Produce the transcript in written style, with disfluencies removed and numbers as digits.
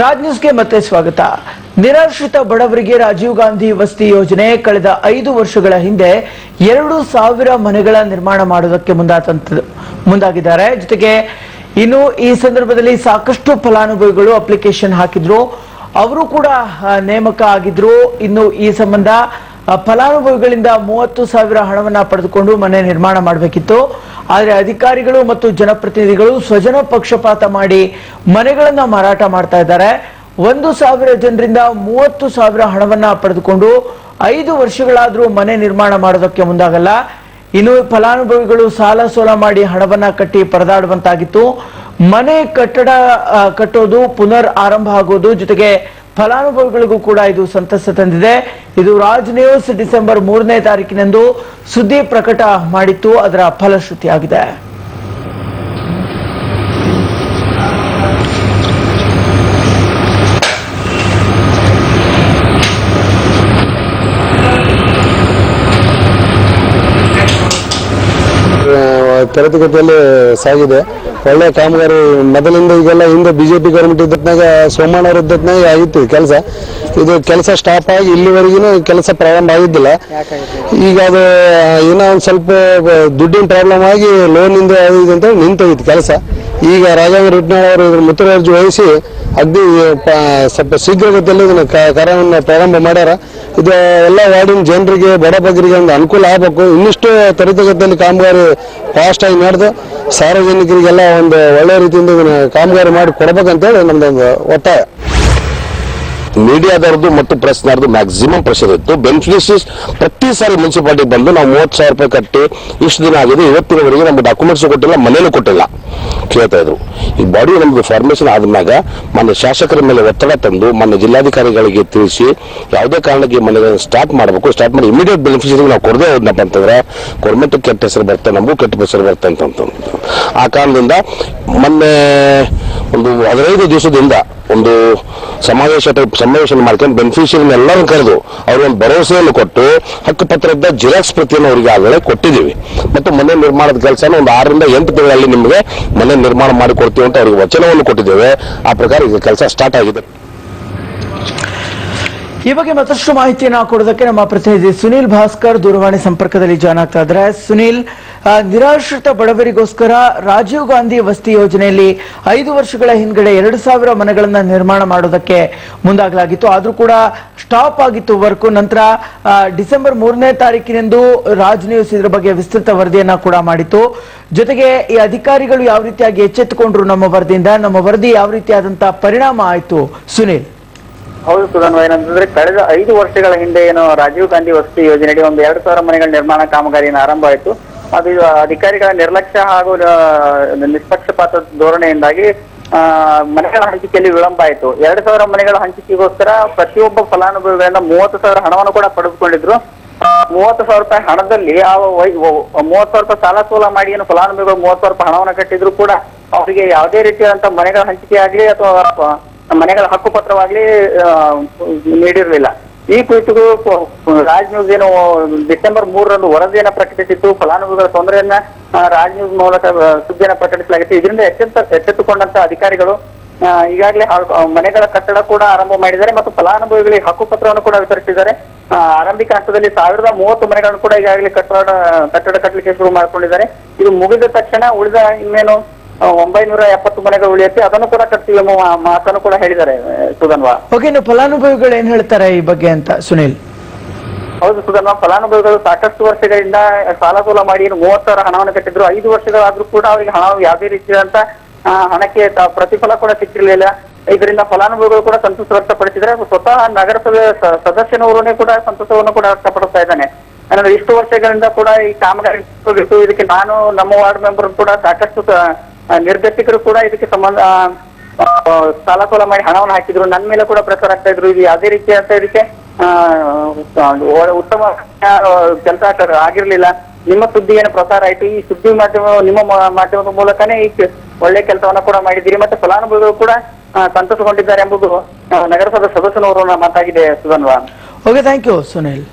ರಾಜ್ ನ್ಯೂಸ್ಗೆ ಮತ್ತೆ ಸ್ವಾಗತ. ನಿರಾಶ್ರಿತ ಬಡವರಿಗೆ ರಾಜೀವ್ ಗಾಂಧಿ ವಸತಿ ಯೋಜನೆ ಕಳೆದ 5 ವರ್ಷಗಳ ಹಿಂದೆ 2,000 ಮನೆಗಳ ನಿರ್ಮಾಣ ಮಾಡುವುದಕ್ಕೆ ಮುಂದಾಗಿದ್ದಾರೆ. ಜೊತೆಗೆ ಇನ್ನು ಈ ಸಂದರ್ಭದಲ್ಲಿ ಸಾಕಷ್ಟು ಫಲಾನುಭವಿಗಳು ಅಪ್ಲಿಕೇಶನ್ ಹಾಕಿದ್ರು, ಅವರು ಕೂಡ ನೇಮಕ ಆಗಿದ್ರು. ಇನ್ನು ಈ ಸಂಬಂಧ ಫಲಾನುಭವಿಗಳಿಂದ 30,000 ಹಣವನ್ನ ಪಡೆದುಕೊಂಡು ಮನೆ ನಿರ್ಮಾಣ ಮಾಡಬೇಕಿತ್ತು. ಆದರೆ ಅಧಿಕಾರಿಗಳು ಮತ್ತು ಜನಪ್ರತಿನಿಧಿಗಳು ಸ್ವಜನ ಪಕ್ಷಪಾತ ಮಾಡಿ ಮನೆಗಳನ್ನ ಮಾರಾಟ ಮಾಡ್ತಾ ಇದ್ದಾರೆ. 1,000 ಜನರಿಂದ 30,000 ಹಣವನ್ನ ಪಡೆದುಕೊಂಡು 5 ವರ್ಷಗಳಾದ್ರೂ ಮನೆ ನಿರ್ಮಾಣ ಮಾಡೋದಕ್ಕೆ ಮುಂದಾಗಲ್ಲ. ಇನ್ನು ಫಲಾನುಭವಿಗಳು ಸಾಲ ಸೋಲ ಮಾಡಿ ಹಣವನ್ನ ಕಟ್ಟಿ ಪರದಾಡುವಂತಾಗಿತ್ತು. ಮನೆ ಕಟ್ಟೋದು ಪುನರ್ ಆರಂಭ ಆಗೋದು, ಜೊತೆಗೆ ಫಲಾನುಭವಿಗಳಿಗೂ ಕೂಡ ಇದು ಸಂತಸ ತಂದಿದೆ. ಇದು ರಾಜ್ ನ್ಯೂಸ್ ಡಿಸೆಂಬರ್ 3ನೇ ತಾರೀಕಿನಂದು ಸುದ್ದಿ ಪ್ರಕಟ ಮಾಡಿತ್ತು, ಅದರ ಫಲಶ್ರುತಿಯಾಗಿದೆ. ತ್ವರಿತಗತಿಯಲ್ಲಿ ಸಾಗಿದೆ. ಒಳ್ಳೆ ಕಾಮಗಾರಿ. ಮೊದಲಿಂದ ಈಗೆಲ್ಲ ಹಿಂದೆ ಬಿಜೆಪಿ ಗೌರ್ಮೆಂಟ್ ಇದ್ದತ್ನಾಗ ಸೋಮಣ್ಣ ಅವ್ರ ಇದ್ದತ್ನಾಗ ಆಗಿತ್ತು ಕೆಲಸ. ಇದು ಕೆಲಸ ಸ್ಟಾಪ್ ಆಗಿ ಇಲ್ಲಿವರೆಗಿನ ಕೆಲಸ ಪ್ರಾರಂಭ ಆಗಿದ್ದಿಲ್ಲ. ಈಗ ಅದು ಏನೋ ಒಂದು ಸ್ವಲ್ಪ ದುಡ್ಡಿನ ಪ್ರಾಬ್ಲಮ್ ಆಗಿ ಲೋನ್ ಇಂದ ಅಂತ ನಿಂತೋಗಿತ್ತು ಕೆಲಸ. ಈಗ ರಾಜೇಂದ್ರ ರಿಟ್ನಾಳ್ ಅವರು ಇದ್ರ ಮುತುವರ್ಜಿ ವಹಿಸಿ ಅಗ್ದಿ ಸ್ವಲ್ಪ ಶೀಘ್ರಗತಿಯಲ್ಲಿ ಇದನ್ನ ಕಾರ್ಯವನ್ನು ಪ್ರಾರಂಭ ಮಾಡ್ಯಾರ. ಇದು ಎಲ್ಲ ವಾರ್ಡಿನ ಜನರಿಗೆ ಬಡ ಬಗ್ಗರಿಗೆ ಒಂದು ಅನುಕೂಲ ಆಗಬೇಕು. ಇನ್ನಿಷ್ಟು ತ್ವರಿತಗತಿಯಲ್ಲಿ ಕಾಮಗಾರಿ ಫಾಸ್ಟ್ ಆಗಿ ನಡೆದು ಸಾರ್ವಜನಿಕರಿಗೆಲ್ಲ ಒಂದು ಒಳ್ಳೆ ರೀತಿಯಿಂದ ಇದನ್ನ ಕಾಮಗಾರಿ ಮಾಡಿ ಕೊಡಬೇಕಂತೇಳಿ ನಮ್ದೊಂದು ಒತ್ತಾಯ. ಮೀಡಿಯಾದವ್ರದ್ದು ಮತ್ತು ಪ್ರೆಸ್ನವ್ರದ್ದು ಮ್ಯಾಕ್ಸಿಮಮ್ ಪ್ರೆಷರ್ ಇತ್ತು. ಬೆನಿಫಿಷರೀಸ್ ಪ್ರತಿ ಸಾರಿ ಮುನ್ಸಿಪಾಲಿಟಿ ಬಂದು ನಾವು 30,000 ರೂಪಾಯಿ ಕಟ್ಟಿ ಇಷ್ಟು ದಿನ ಆಗಿದೆ, ಇವತ್ತಿನವರೆಗೆ ನಮ್ಗೆ ಡಾಕ್ಯುಮೆಂಟ್ಸ್ ಕೊಟ್ಟಿಲ್ಲ, ಮನೇನೂ ಕೊಟ್ಟಿಲ್ಲ ಕೇಳ್ತಾ ಇದ್ರು. ಈ ಬಾಡಿ ನಮ್ದು ಫಾರ್ಮೇಶನ್ ಆದ್ಮ್ಯಾಗ ಮಾನ್ಯ ಶಾಸಕರ ಮೇಲೆ ಒತ್ತಡ ತಂದು ಮಾನ್ಯ ಜಿಲ್ಲಾಧಿಕಾರಿಗಳಿಗೆ ತಿಳಿಸಿ ಯಾವುದೇ ಕಾರಣಕ್ಕೆ ಮನೆಗಳನ್ನು ಸ್ಟಾರ್ಟ್ ಮಾಡಿ ಇಮಿಡಿಯೇಟ್ ಬೆನಿಫಿಷರಿ ನಾವು ಕೊಡದೆ ಹೋದ್ನಪ್ಪ ಅಂತಂದ್ರೆ ಗೌರ್ಮೆಂಟ್ ಕೆಟ್ಟ ಹೆಸರು ಬರ್ತದೆ, ನಮಗೂ ಕೆಟ್ಟ ಹೆಸರು ಬರ್ತದೆ ಅಂತ ಆ ಕಾರಣದಿಂದ ಮೊನ್ನೆ ಒಂದು 15 ದಿವಸದಿಂದ ಒಂದು ಸಮಾವೇಶ ಮಾಡ್ಕೊಂಡು ಬೆನಿಫಿಷಿಯರಿ ಎಲ್ಲರೂ ಕರೆದು ಅವ್ರಿಗೊಂದು ಭರವಸೆಯನ್ನು ಕೊಟ್ಟು ಹಕ್ಕುಪತ್ರದ ಜಿರಾಕ್ಸ್ ಪ್ರತಿಯನ್ನು ಅವರಿಗೆ ಆಗಲೇ ಕೊಟ್ಟಿದ್ದೀವಿ. ಮತ್ತು ಮನೆ ನಿರ್ಮಾಣದ ಕೆಲಸನ ಒಂದು 6 ರಿಂದ 8 ತಿಂಗಳಲ್ಲಿ ನಿಮಗೆ ಮನೆ ನಿರ್ಮಾಣ ಮಾಡಿಕೊಡ್ತೀವಿ ಅಂತ ಅವರಿಗೆ ವಚನವನ್ನು ಕೊಟ್ಟಿದ್ದೇವೆ. ಆ ಪ್ರಕಾರ ಈಗ ಕೆಲಸ ಸ್ಟಾರ್ಟ್ ಆಗಿದೆ. ಈ ಬಗ್ಗೆ ಮತ್ತಷ್ಟು ಮಾಹಿತಿಯನ್ನು ಕೊಡೋದಕ್ಕೆ ನಮ್ಮ ಪ್ರತಿನಿಧಿ ಸುನಿಲ್ ಭಾಸ್ಕರ್ ದೂರವಾಣಿ ಸಂಪರ್ಕದಲ್ಲಿ ಜಾಯ್ನ್ ಆಗ್ತಾ ಇದ್ದಾರೆ. ಸುನಿಲ್, ನಿರಾಶ್ರಿತ ಬಡವರಿಗೋಸ್ಕರ ರಾಜೀವ್ ಗಾಂಧಿ ವಸತಿ ಯೋಜನೆಯಲ್ಲಿ 5 ವರ್ಷಗಳ ಹಿಂದ್ಗಡೆ 2,000 ಮನೆಗಳನ್ನ ನಿರ್ಮಾಣ ಮಾಡೋದಕ್ಕೆ ಮುಂದಾಗಲಾಗಿತ್ತು. ಆದ್ರೂ ಕೂಡ ಸ್ಟಾಪ್ ಆಗಿತ್ತು ವರ್ಕ್. ನಂತರ ಡಿಸೆಂಬರ್ 3ನೇ ತಾರೀಕಿನಂದು ರಾಜ್ ನ್ಯೂಸ್ ಇದರ ಬಗ್ಗೆ ವಿಸ್ತೃತ ವರದಿಯನ್ನ ಕೂಡ ಮಾಡಿತ್ತು. ಜೊತೆಗೆ ಈ ಅಧಿಕಾರಿಗಳು ಯಾವ ರೀತಿಯಾಗಿ ಎಚ್ಚೆತ್ತುಕೊಂಡ್ರು ನಮ್ಮ ವರದಿ ಯಾವ ರೀತಿಯಾದಂತಹ ಪರಿಣಾಮ ಆಯ್ತು ಸುನಿಲ್? ಹೌದು ಸುಧನ್, ಏನಂತಂದ್ರೆ ಕಳೆದ 5 ವರ್ಷಗಳ ಹಿಂದೆ ಏನು ರಾಜೀವ್ ಗಾಂಧಿ ವಸತಿ ಯೋಜನೆಯಡಿ ಒಂದು 2,000 ಮನೆಗಳ ನಿರ್ಮಾಣ ಕಾಮಗಾರಿಯನ್ನು ಆರಂಭ ಆಯಿತು. ಅದು ಅಧಿಕಾರಿಗಳ ನಿರ್ಲಕ್ಷ್ಯ ಹಾಗೂ ನಿಷ್ಪಕ್ಷಪಾತ ಧೋರಣೆಯಿಂದಾಗಿ ಮನೆಗಳ ಹಂಚಿಕೆಯಲ್ಲಿ ವಿಳಂಬ ಆಯಿತು. 2,000 ಮನೆಗಳ ಹಂಚಿಕೆಗೋಸ್ಕರ ಪ್ರತಿಯೊಬ್ಬ ಫಲಾನುಭವಿಗಳಿಂದ 30,000 ಹಣವನ್ನು ಕೂಡ ಪಡೆದುಕೊಂಡಿದ್ರು. 30,000 ರೂಪಾಯಿ ಹಣದಲ್ಲಿ 30,000 ರೂಪಾಯಿ ಸಾಲ ಸೋಲ ಮಾಡಿ ಏನು ಫಲಾನುಭವಿಗಳು 30,000 ರೂಪಾಯಿ ಹಣವನ್ನು ಕಟ್ಟಿದ್ರು ಕೂಡ ಅವರಿಗೆ ಯಾವುದೇ ರೀತಿಯಾದಂತಹ ಮನೆಗಳ ಹಂಚಿಕೆ ಆಗಲಿ ಅಥವಾ ಮನೆಗಳ ಹಕ್ಕುಪತ್ರವಾಗ್ಲಿ ನೀಡಿರಲಿಲ್ಲ. ಈ ಕುರಿತು ರಾಜ್ ನ್ಯೂಸ್ ಏನು ಡಿಸೆಂಬರ್ 3ರಂದು ವರದಿಯನ್ನ ಪ್ರಕಟಿಸಿತ್ತು. ಫಲಾನುಭವಿಗಳ ತೊಂದರೆಯನ್ನ ರಾಜ್ ನ್ಯೂಸ್ ಮೂಲಕ ಸುದ್ದಿಯನ್ನ ಪ್ರಕಟಿಸಲಾಗಿತ್ತು. ಇದರಿಂದ ಎಚ್ಚೆತ್ತುಕೊಂಡಂತ ಅಧಿಕಾರಿಗಳು ಈಗಾಗಲೇ ಮನೆಗಳ ಕಟ್ಟಡ ಕೂಡ ಆರಂಭ ಮಾಡಿದ್ದಾರೆ ಮತ್ತು ಫಲಾನುಭವಿಗಳಿಗೆ ಹಕ್ಕುಪತ್ರವನ್ನು ಕೂಡ ವಿತರಿಸಿದ್ದಾರೆ. ಆರಂಭಿಕ ಹಂತದಲ್ಲಿ 1,030 ಮನೆಗಳನ್ನು ಕೂಡ ಈಗಾಗಲೇ ಕಟ್ಟಡ ಕಟ್ಟಲಿಕ್ಕೆ ಶುರು ಮಾಡಿಕೊಂಡಿದ್ದಾರೆ. ಇದು ಮುಗಿದ ತಕ್ಷಣ ಉಳಿದ ಇನ್ನೇನು 970 ಮನೆಗಳು ಉಳಿಯುತ್ತೆ, ಅದನ್ನು ಕೂಡ ಕಟ್ತೀವಿ ಎಂಬ ಮಾತನ್ನು ಕೂಡ ಹೇಳಿದ್ದಾರೆ ಸುಧನ್ವಾ. ಓಕೆ, ಇನ್ನು ಫಲಾನುಭವಿಗಳು ಏನ್ ಹೇಳ್ತಾರೆ ಈ ಬಗ್ಗೆ ಅಂತ ಸುನಿಲ್? ಹೌದು ಸುಧನ್ವಾ, ಫಲಾನುಭವಿಗಳು ಸಾಕಷ್ಟು ವರ್ಷಗಳಿಂದ ಸಾಲ ಸೋಲ ಮಾಡಿ 30,000 ಹಣವನ್ನು ಕಟ್ಟಿದ್ರು. 5 ವರ್ಷಗಳಾದ್ರೂ ಕೂಡ ಅವರಿಗೆ ಹಣ ಯಾವುದೇ ರೀತಿಯಾದಂತ ಹಣಕ್ಕೆ ಪ್ರತಿಫಲ ಕೂಡ ಸಿಕ್ಕಿರ್ಲಿಲ್ಲ. ಇದರಿಂದ ಫಲಾನುಭವಿಗಳು ಕೂಡ ಸಂತೋಷ ವ್ಯಕ್ತಪಡಿಸಿದ್ರೆ ಸ್ವತಃ ನಗರಸಭೆ ಸದಸ್ಯನವರನ್ನೇ ಕೂಡ ಸಂತೋಷವನ್ನು ಕೂಡ ವ್ಯಕ್ತಪಡಿಸ್ತಾ ಇದ್ದಾನೆ. ಯಾಕಂದ್ರೆ ಇಷ್ಟು ವರ್ಷಗಳಿಂದ ಕೂಡ ಈ ಕಾಮಗಾರಿ ಇದಕ್ಕೆ ನಾನು ನಮ್ಮ ವಾರ್ಡ್ ಮೆಂಬರ್ ಕೂಡ ಸಾಕಷ್ಟು ನಿರ್ದೇಶಕರು ಕೂಡ ಇದಕ್ಕೆ ಸಂಬಂಧ ಸಾಲ ಸೋಲ ಮಾಡಿ ಹಣವನ್ನು ಹಾಕಿದ್ರು. ನನ್ನ ಮೇಲೆ ಕೂಡ ಪ್ರೆಷರ್ ಆಗ್ತಾ ಇದ್ರು. ಇದು ಯಾವುದೇ ರೀತಿ ಅಂತ ಇದಕ್ಕೆ ಉತ್ತಮ ಕೆಲಸ ಆಗಿರ್ಲಿಲ್ಲ. ನಿಮ್ಮ ಸುದ್ದಿ ಏನು ಪ್ರಸಾರ ಆಯ್ತು, ಈ ಸುದ್ದಿ ನಿಮ್ಮ ಮಾಧ್ಯಮದ ಮೂಲಕನೇ ಈ ಒಳ್ಳೆ ಕೆಲಸವನ್ನ ಕೂಡ ಮಾಡಿದ್ದೀರಿ ಮತ್ತೆ ಫಲಾನುಭವಿಗಳು ಕೂಡ ಸಂತೋಷಗೊಂಡಿದ್ದಾರೆ ಎಂಬುದು ನಗರಸಭೆ ಸದಸ್ಯನವರು ಮಾತಾಗಿದೆ Sudhanva. Okay, thank you Sunil.